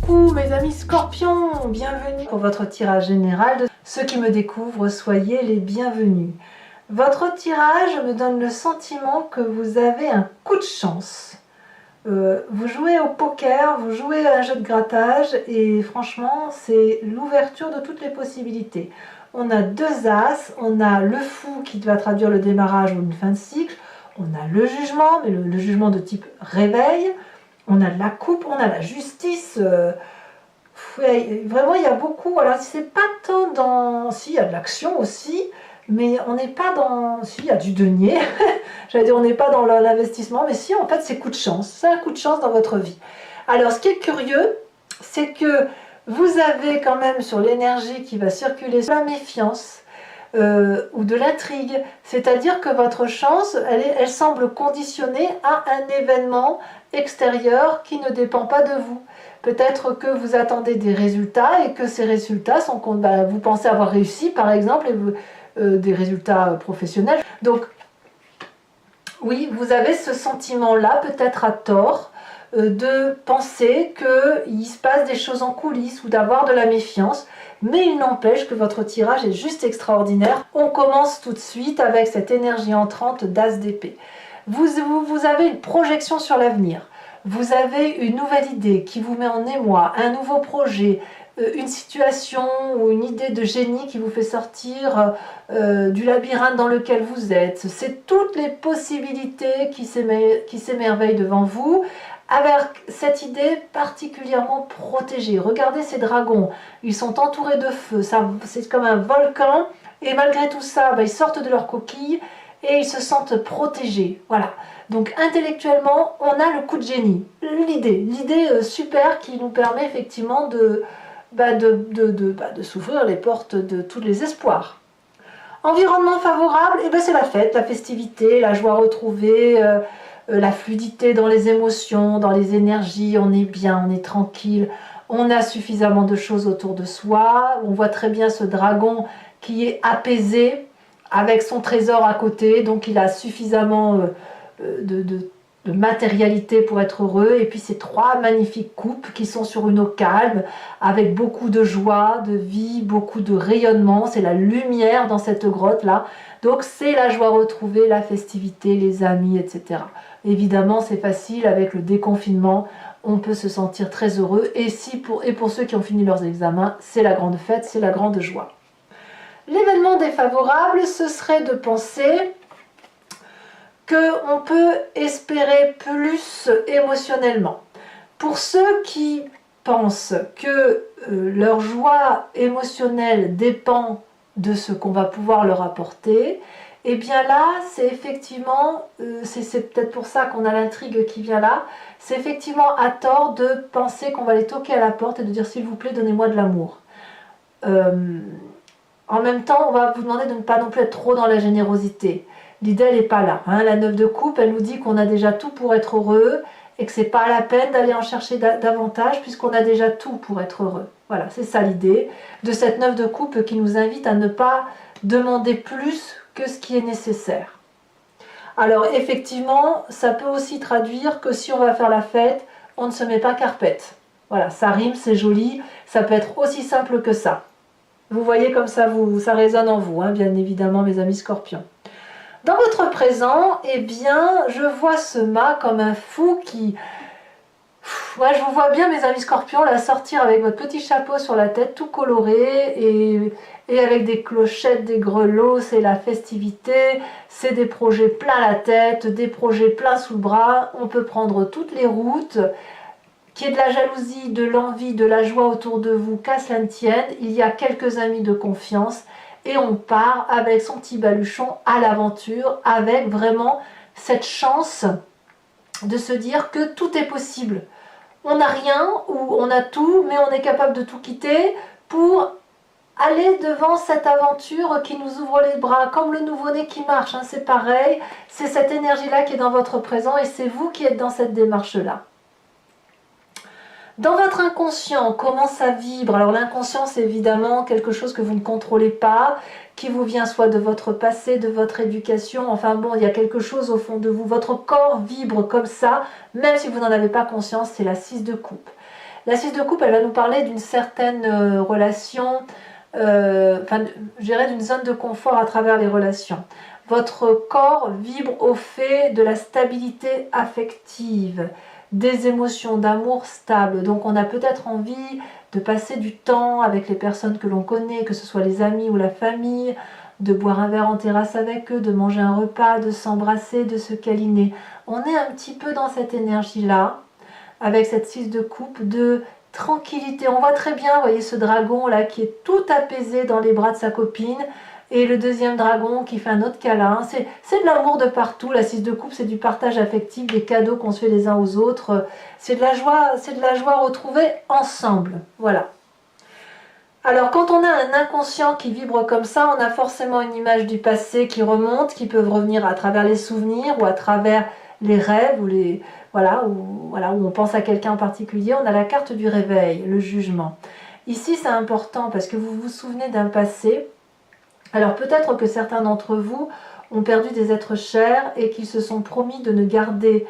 Coucou mes amis scorpions, bienvenue pour votre tirage général. Ceux qui me découvrent, soyez les bienvenus. Votre tirage me donne le sentiment que vous avez un coup de chance. Vous jouez au poker, vous jouez à un jeu de grattage et franchement c'est l'ouverture de toutes les possibilités. On a deux as, on a le fou qui va traduire le démarrage ou une fin de cycle, on a le jugement, mais le jugement de type réveil, on a de la coupe, on a la justice. Vraiment il y a beaucoup, alors c'est pas tant dans... Si, il y a de l'action aussi, mais on n'est pas dans... Si, il y a du denier, j'allais dire on n'est pas dans l'investissement, mais si, en fait c'est coup de chance, c'est un coup de chance dans votre vie. Alors ce qui est curieux, c'est que vous avez quand même sur l'énergie qui va circuler la méfiance ou de l'intrigue, c'est-à-dire que votre chance, elle semble conditionnée à un événement extérieur qui ne dépend pas de vous. Peut-être que vous attendez des résultats et que ces résultats sont... vous pensez avoir réussi par exemple, et des résultats professionnels. Donc oui, vous avez ce sentiment-là, peut-être à tort, de penser qu'il se passe des choses en coulisses ou d'avoir de la méfiance, mais il n'empêche que votre tirage est juste extraordinaire. On commence tout de suite avec cette énergie entrante d'As d'épée. Vous avez une projection sur l'avenir, vous avez une nouvelle idée qui vous met en émoi, un nouveau projet, une situation ou une idée de génie qui vous fait sortir du labyrinthe dans lequel vous êtes. C'est toutes les possibilités qui s'émerveillent devant vous, avec cette idée particulièrement protégée. Regardez ces dragons, ils sont entourés de feu, c'est comme un volcan, et malgré tout ça, ils sortent de leur coquille et ils se sentent protégés. Voilà. Donc intellectuellement, on a le coup de génie, l'idée super qui nous permet effectivement de s'ouvrir les portes de tous les espoirs. Environnement favorable, c'est la fête, la festivité, la joie retrouvée, la fluidité dans les émotions, dans les énergies, on est bien, on est tranquille, on a suffisamment de choses autour de soi, on voit très bien ce dragon qui est apaisé avec son trésor à côté, donc il a suffisamment de matérialité pour être heureux, et puis ces trois magnifiques coupes qui sont sur une eau calme, avec beaucoup de joie, de vie, beaucoup de rayonnement, c'est la lumière dans cette grotte là, donc c'est la joie retrouvée, la festivité, les amis, etc. Évidemment c'est facile avec le déconfinement, on peut se sentir très heureux, et pour ceux qui ont fini leurs examens, c'est la grande fête, c'est la grande joie. L'événement défavorable, ce serait de penser qu'on peut espérer plus émotionnellement. Pour ceux qui pensent que leur joie émotionnelle dépend de ce qu'on va pouvoir leur apporter, et bien là, c'est effectivement, c'est peut-être pour ça qu'on a l'intrigue qui vient là, c'est effectivement à tort de penser qu'on va les toquer à la porte et de dire s'il vous plaît, donnez-moi de l'amour. En même temps, on va vous demander de ne pas non plus être trop dans la générosité. L'idée, elle n'est pas là. La 9 de coupe, elle nous dit qu'on a déjà tout pour être heureux et que c'est pas la peine d'aller en chercher davantage puisqu'on a déjà tout pour être heureux. Voilà, c'est ça l'idée de cette 9 de coupe qui nous invite à ne pas demander plus que ce qui est nécessaire. Alors effectivement, ça peut aussi traduire que si on va faire la fête, on ne se met pas carpette. Voilà, ça rime, c'est joli, ça peut être aussi simple que ça. Vous voyez comme ça, ça résonne en vous, bien évidemment, mes amis scorpions. Dans votre présent, je vois ce mât comme un fou qui... Ouais, je vous vois bien, mes amis scorpions, là, sortir avec votre petit chapeau sur la tête, tout coloré, et avec des clochettes, des grelots, c'est la festivité, c'est des projets plein la tête, des projets plein sous le bras, on peut prendre toutes les routes. Qu'il y ait de la jalousie, de l'envie, de la joie autour de vous, qu'à cela ne tienne, il y a quelques amis de confiance et on part avec son petit baluchon à l'aventure, avec vraiment cette chance de se dire que tout est possible. On n'a rien ou on a tout, mais on est capable de tout quitter pour aller devant cette aventure qui nous ouvre les bras, comme le nouveau-né qui marche, c'est pareil, c'est cette énergie-là qui est dans votre présent et c'est vous qui êtes dans cette démarche-là. Dans votre inconscient, comment ça vibre? Alors l'inconscient, c'est évidemment quelque chose que vous ne contrôlez pas, qui vous vient soit de votre passé, de votre éducation, enfin bon, il y a quelque chose au fond de vous. Votre corps vibre comme ça, même si vous n'en avez pas conscience, c'est la 6 de coupe. La 6 de coupe, elle va nous parler d'une certaine relation, enfin, je dirais d'une zone de confort à travers les relations. Votre corps vibre au fait de la stabilité affective, des émotions d'amour stables. Donc on a peut-être envie de passer du temps avec les personnes que l'on connaît, que ce soit les amis ou la famille, de boire un verre en terrasse avec eux, de manger un repas, de s'embrasser, de se câliner. On est un petit peu dans cette énergie-là, avec cette 6 de coupe, de tranquillité. On voit très bien, vous voyez ce dragon là qui est tout apaisé dans les bras de sa copine, et le deuxième dragon qui fait un autre câlin. C'est de l'amour de partout. La 6 de coupe, c'est du partage affectif, des cadeaux qu'on se fait les uns aux autres. C'est de la joie retrouvée ensemble. Voilà. Alors quand on a un inconscient qui vibre comme ça, on a forcément une image du passé qui remonte, qui peuvent revenir à travers les souvenirs ou à travers les rêves, où on pense à quelqu'un en particulier. On a la carte du réveil, le jugement. Ici c'est important parce que vous vous souvenez d'un passé. Alors peut-être que certains d'entre vous ont perdu des êtres chers et qu'ils se sont promis de ne garder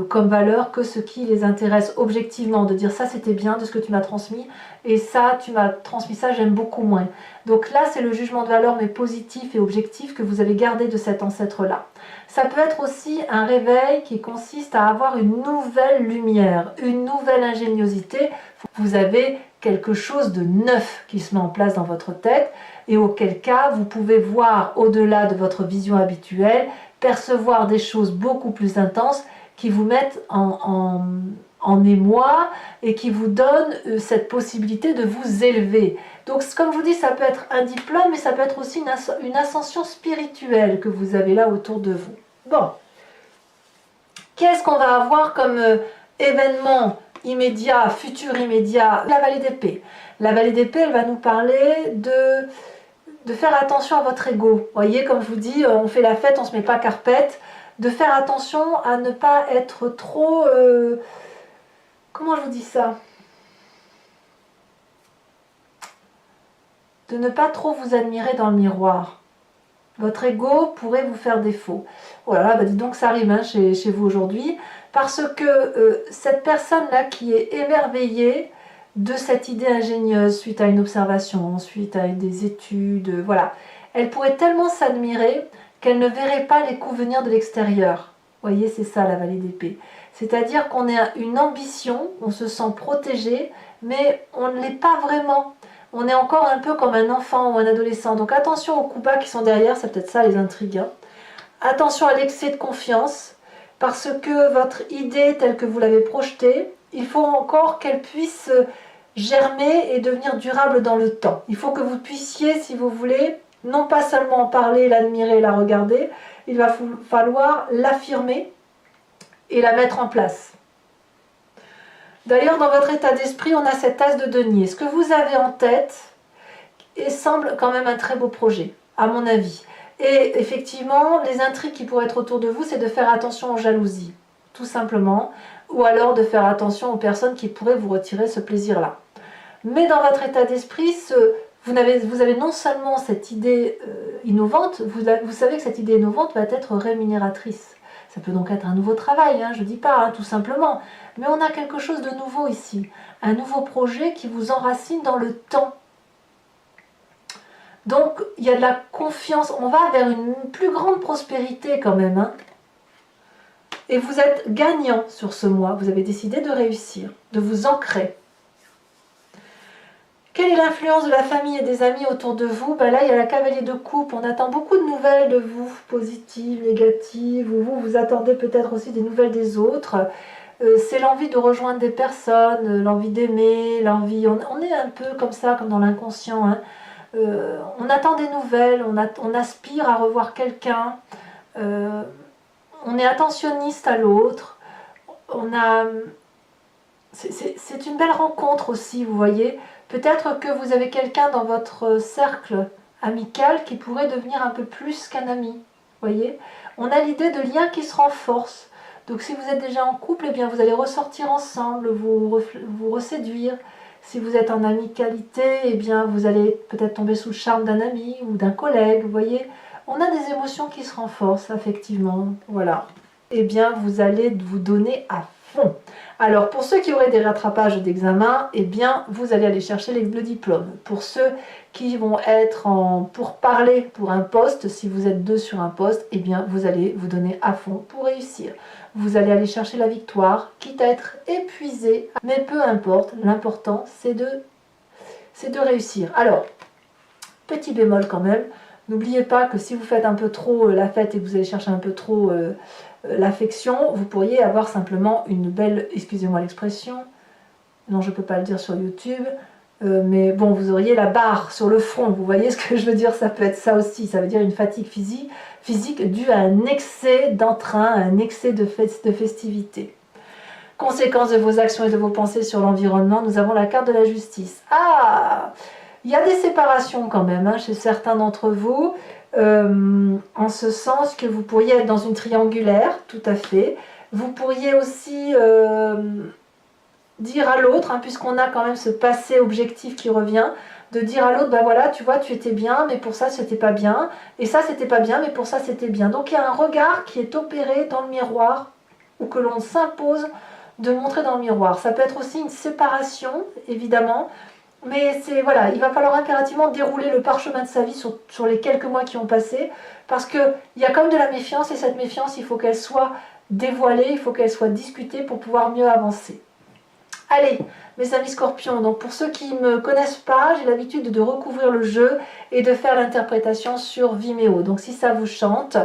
comme valeur que ce qui les intéresse objectivement, de dire ça c'était bien de ce que tu m'as transmis et ça tu m'as transmis ça, j'aime beaucoup moins. Donc là c'est le jugement de valeur mais positif et objectif que vous avez gardé de cet ancêtre là. Ça peut être aussi un réveil qui consiste à avoir une nouvelle lumière, une nouvelle ingéniosité. Vous avez quelque chose de neuf qui se met en place dans votre tête et auquel cas vous pouvez voir au-delà de votre vision habituelle, percevoir des choses beaucoup plus intenses qui vous mettent en émoi et qui vous donnent cette possibilité de vous élever. Donc comme je vous dis, ça peut être un diplôme, mais ça peut être aussi une ascension spirituelle que vous avez là autour de vous. Bon, qu'est-ce qu'on va avoir comme événement immédiat, futur immédiat? La vallée d'épée. La vallée d'épée, elle va nous parler de faire attention à votre ego. Vous voyez, comme je vous dis, on fait la fête, on ne se met pas carpette. De faire attention à ne pas être trop... comment je vous dis ça? De ne pas trop vous admirer dans le miroir. Votre ego pourrait vous faire défaut. Oh là là, bah dis donc ça arrive hein, chez vous aujourd'hui. Parce que cette personne-là qui est émerveillée de cette idée ingénieuse suite à une observation, suite à des études, voilà. Elle pourrait tellement s'admirer qu'elle ne verrait pas les coups venir de l'extérieur. Vous voyez, c'est ça la vallée d'épée. C'est-à-dire qu'on a une ambition, on se sent protégé, mais on ne l'est pas vraiment. On est encore un peu comme un enfant ou un adolescent. Donc attention aux coups bas qui sont derrière, c'est peut-être ça les intrigues. Hein. Attention à l'excès de confiance, parce que votre idée telle que vous l'avez projetée, il faut encore qu'elle puisse germer et devenir durable dans le temps. Il faut que vous puissiez, si vous voulez, non pas seulement en parler, l'admirer, la regarder, il va falloir l'affirmer et la mettre en place. D'ailleurs, dans votre état d'esprit, on a cet as de denier. Ce que vous avez en tête et semble quand même un très beau projet, à mon avis. Et effectivement, les intrigues qui pourraient être autour de vous, c'est de faire attention aux jalousies, tout simplement, ou alors de faire attention aux personnes qui pourraient vous retirer ce plaisir-là. Mais dans votre état d'esprit, vous avez non seulement cette idée innovante, vous savez que cette idée innovante va être rémunératrice. Ça peut donc être un nouveau travail, hein, je ne dis pas, hein, tout simplement. Mais on a quelque chose de nouveau ici. Un nouveau projet qui vous enracine dans le temps. Donc, il y a de la confiance. On va vers une plus grande prospérité quand même. Hein. Et vous êtes gagnant sur ce mois. Vous avez décidé de réussir, de vous ancrer. Quelle est l'influence de la famille et des amis autour de vous? Ben là, il y a la cavalier de coupe. On attend beaucoup de nouvelles de vous, positives, négatives. Ou vous attendez peut-être aussi des nouvelles des autres. C'est l'envie de rejoindre des personnes, l'envie d'aimer, l'envie... On est un peu comme ça, comme dans l'inconscient. Hein. On attend des nouvelles, on aspire à revoir quelqu'un. On est attentionniste à l'autre. C'est une belle rencontre aussi, vous voyez. Peut-être que vous avez quelqu'un dans votre cercle amical qui pourrait devenir un peu plus qu'un ami. Voyez, on a l'idée de liens qui se renforcent. Donc si vous êtes déjà en couple, eh bien vous allez ressortir ensemble, vous reséduire. Si vous êtes en amicalité, eh bien vous allez peut-être tomber sous le charme d'un ami ou d'un collègue. Vous voyez, on a des émotions qui se renforcent, effectivement. Voilà. Eh bien vous allez vous donner à fond. Alors, pour ceux qui auraient des rattrapages d'examen, eh bien, vous allez aller chercher le diplôme. Pour ceux qui vont être en pourparlers pour un poste, si vous êtes 2 sur un poste, eh bien, vous allez vous donner à fond pour réussir. Vous allez aller chercher la victoire, quitte à être épuisé, mais peu importe, l'important, c'est de réussir. Alors, petit bémol quand même, n'oubliez pas que si vous faites un peu trop la fête et que vous allez chercher un peu trop l'affection, vous pourriez avoir simplement une belle, excusez-moi l'expression, non je ne peux pas le dire sur YouTube, mais bon, vous auriez la barre sur le front, vous voyez ce que je veux dire, ça peut être ça aussi, ça veut dire une fatigue physique due à un excès d'entrain, à un excès de festivité. Conséquence de vos actions et de vos pensées sur l'environnement, nous avons la carte de la justice. Ah, il y a des séparations quand même chez certains d'entre vous, en ce sens que vous pourriez être dans une triangulaire, tout à fait. Vous pourriez aussi dire à l'autre, puisqu'on a quand même ce passé objectif qui revient, de dire à l'autre, ben voilà, tu vois, tu étais bien, mais pour ça, c'était pas bien, et ça, c'était pas bien, mais pour ça, c'était bien. Donc, il y a un regard qui est opéré dans le miroir, ou que l'on s'impose de montrer dans le miroir. Ça peut être aussi une séparation, évidemment, mais c'est voilà, il va falloir impérativement dérouler le parchemin de sa vie sur les quelques mois qui ont passé, parce qu'il y a comme de la méfiance, et cette méfiance, il faut qu'elle soit dévoilée, il faut qu'elle soit discutée pour pouvoir mieux avancer. Allez, mes amis scorpions, donc pour ceux qui ne me connaissent pas, j'ai l'habitude de recouvrir le jeu et de faire l'interprétation sur Vimeo. Donc si ça vous chante,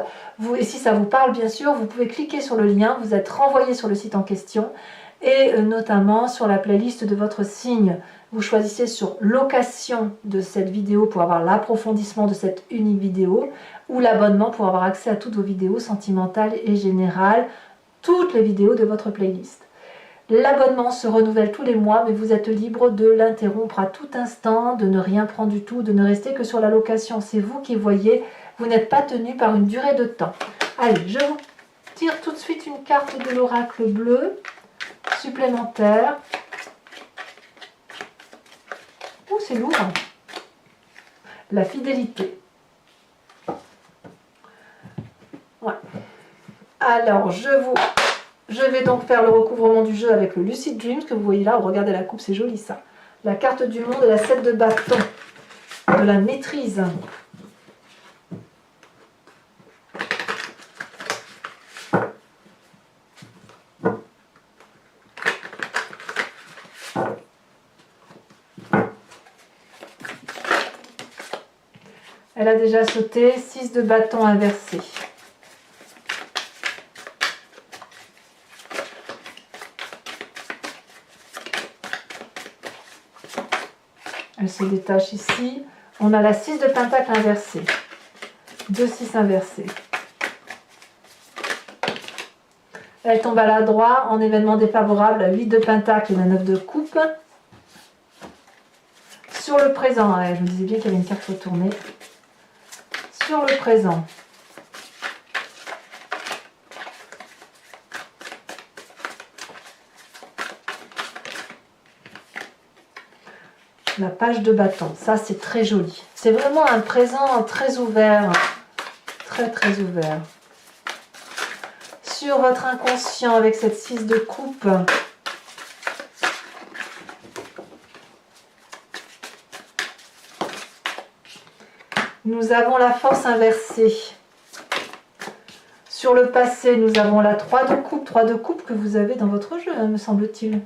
et si ça vous parle bien sûr, vous pouvez cliquer sur le lien, vous êtes renvoyé sur le site en question, et notamment sur la playlist de votre signe. Vous choisissez sur location de cette vidéo pour avoir l'approfondissement de cette unique vidéo, ou l'abonnement pour avoir accès à toutes vos vidéos sentimentales et générales, toutes les vidéos de votre playlist. L'abonnement se renouvelle tous les mois, mais vous êtes libre de l'interrompre à tout instant, de ne rien prendre du tout, de ne rester que sur la location. C'est vous qui voyez, vous n'êtes pas tenu par une durée de temps. Allez, je vous tire tout de suite une carte de l'oracle bleu supplémentaire. Oh, c'est lourd. La fidélité. Ouais. Alors, je vais donc faire le recouvrement du jeu avec le Lucid Dreams que vous voyez là. Regardez la coupe, c'est joli ça. La carte du monde et la 7 de bâton. De la maîtrise. Elle a déjà sauté. 6 de bâton inversé. Elle se détache ici. On a la 6 de pentacle inversée. 2-6 inversés. Elle tombe à la droite en événement défavorable. La 8 de pentacle et la 9 de coupe. Sur le présent, je me disais bien qu'il y avait une carte retournée. Sur le présent. La page de bâton, ça c'est très joli. C'est vraiment un présent très ouvert, très très ouvert. Sur votre inconscient avec cette 6 de coupe, nous avons la force inversée. Sur le passé, nous avons la 3 de coupe que vous avez dans votre jeu, me semble-t-il.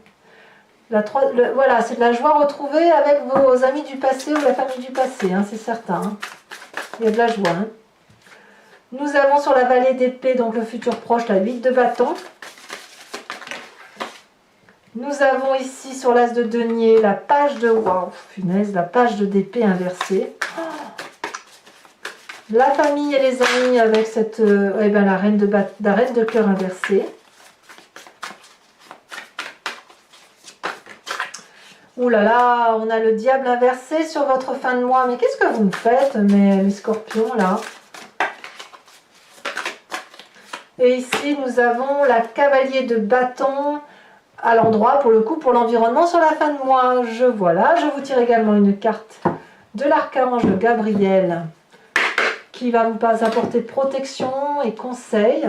Voilà, c'est de la joie retrouvée avec vos amis du passé ou la famille du passé, c'est certain. Il y a de la joie. Nous avons sur la vallée d'épée, donc le futur proche, la 8 de bâton. Nous avons ici sur l'as de denier la page de... Waouh, punaise, la page d'épée inversée. La famille et les amis avec cette... la reine de cœur inversée. Ouh là là, on a le diable inversé sur votre fin de mois. Mais qu'est-ce que vous me faites, mes scorpions, là? Et ici, nous avons la cavalier de bâton à l'endroit, pour le coup, pour l'environnement sur la fin de mois. Voilà, je vous tire également une carte de l'archange Gabriel qui va vous apporter protection et conseil.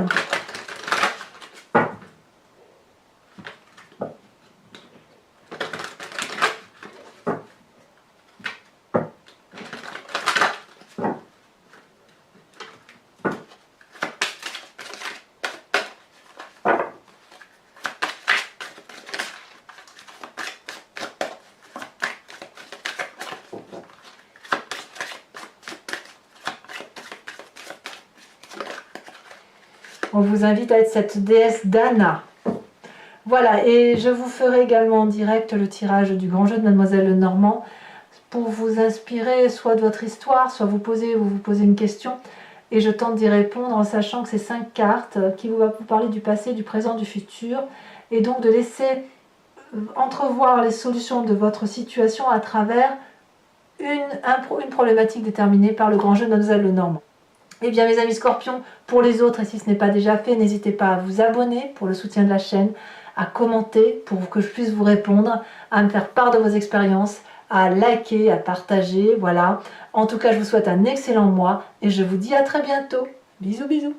On vous invite à être cette déesse Dana. Voilà, et je vous ferai également en direct le tirage du grand jeu de Mademoiselle Lenormand pour vous inspirer soit de votre histoire, soit vous posez une question. Et je tente d'y répondre en sachant que c'est 5 cartes qui vont vous parler du passé, du présent, du futur. Et donc de laisser entrevoir les solutions de votre situation à travers une problématique déterminée par le grand jeu de Mademoiselle Lenormand. Eh bien mes amis scorpions, pour les autres, et si ce n'est pas déjà fait, n'hésitez pas à vous abonner pour le soutien de la chaîne, à commenter pour que je puisse vous répondre, à me faire part de vos expériences, à liker, à partager, voilà. En tout cas, je vous souhaite un excellent mois et je vous dis à très bientôt. Bisous, bisous.